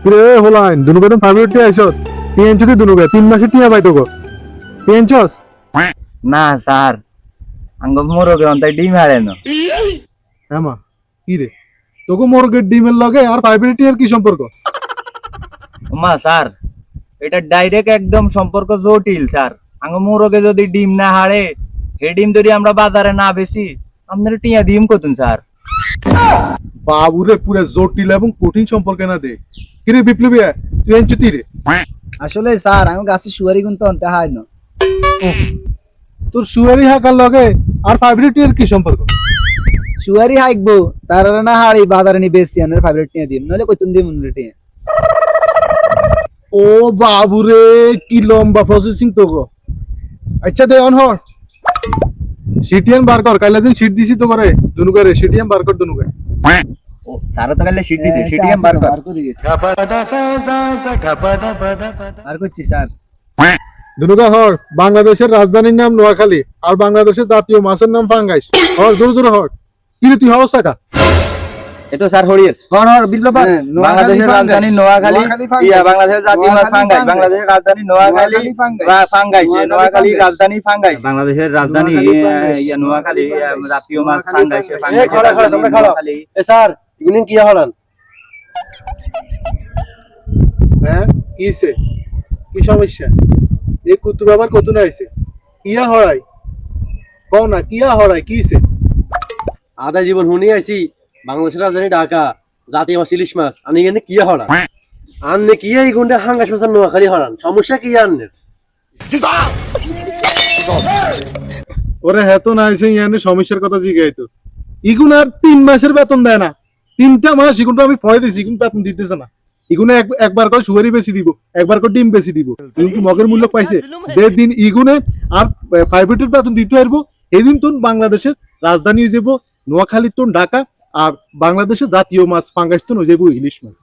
কিরে হলাইন দুনুকে তো ফাইভ টিয়া আইছত পেঞ্চ তুই দুনুকে 3 মাসে টিয়া পাইতো গো পেঞ্চস না স্যার আঙ্গ মোরগে অন্তাই ডিম হারে না হ্যাঁ কি রে তোকে মোরগের ডিমের লগে আর ফাইভ টিয়ার কি সম্পর্ক? মা স্যার এটা ডাইরেক্ট একদম সম্পর্ক জটিল স্যার আঙ্গ মোরগে যদি ডিম না হারে হে ডিম যদি আমরা বাজারে না বেশি আপনারা টিয়া দিম কতুন স্যার বাবুরে পুরো জটিল এবং কঠিন সম্পর্কে না দে কিরে বিপ্লবী তুই এনচুতি রে আসলে স্যার আমি গাছে শুয়ারি কিন্তু অন্তে হয় না তোর সুয়ারি হাকার লগে আর ফাইভ টিয়ার কি সম্পর্ক? শুয়ারি হাইকবো তার না হাড়ি বাজারে নি বেশি আনের ফেভারিট নিয়ে দিম নইলে কইতুন দিম রেটে ও বাবুরে কি লম্বা প্রসেসিং তো গো আচ্ছা দে অন হর সিটিএন বার কর কাইলা দিন সিট দিছি তো করে দুনু করে সিটিএন বার কর দুনু করে ও স্যার তো কালে শিট দিতে শিট বার কর আর করছি স্যার দুনুকা হর বাংলাদেশের রাজধানীর নাম নোয়াখালী আর বাংলাদেশের জাতীয় মাছের নাম ফাঙ্গাইস হর জোরে জোরে হর কি রে তুই হওয়ার সাকা এতো স্যার হরির হর হর বিপ্লব বাংলাদেশের রাজধানী নোয়াখালী ইয়া বাংলাদেশের জাতীয় মাছ ফাঙ্গাই বাংলাদেশের রাজধানী নোয়াখালী ফাঙ্গাইস নোয়াখালী রাজধানী ফাঙ্গাইস বাংলাদেশের রাজধানী ইয়া নোয়াখালী জাতীয় মাছ ফাঙ্গাইস এই খড়া খড়া তোমরা খাও এ স্যার ইগুনিন কি হলান হ্যাঁ কিছে কি সমস্যা এই কুতুব আবার কত না আইছে কিয়া হড়াই কও না কিয়া হড়াই কিছে আধা জীবন হুনি আইছি বাংলাদেশের রাজধানী ঢাকা জাতীয় মাছ ইলিশ মাছ আনি এখানে কি হলান আননে কি এই গুন্ডা হাঙ্গাস মাছ নোয়াখালী হলান সমস্যা কি আননের ওরে হেতো না আইছে ইয়ানে সমস্যার কথা জিগাইতো ইগুন আর 3 মাসের বেতন দেয় না 3টা মাস ইগুন আমি ভয় দিছি ইগুন বেতন দিতেছে না ইগুনে একবার করে সুগারি বেশি দিব একবার করে ডিম বেশি দিব কিন্তু মগের মূল্য পাইছে যে দিন ইগুনে আর প্রাইভেটের বেতন দিতে পারবো এদিন তুন বাংলাদেশের রাজধানী হয়ে যাব নোয়াখালী তুন ঢাকা আর বাংলাদেশের জাতীয় মাছ ফাঙ্গাস তুন হয়ে যাব ইলিশ মাছ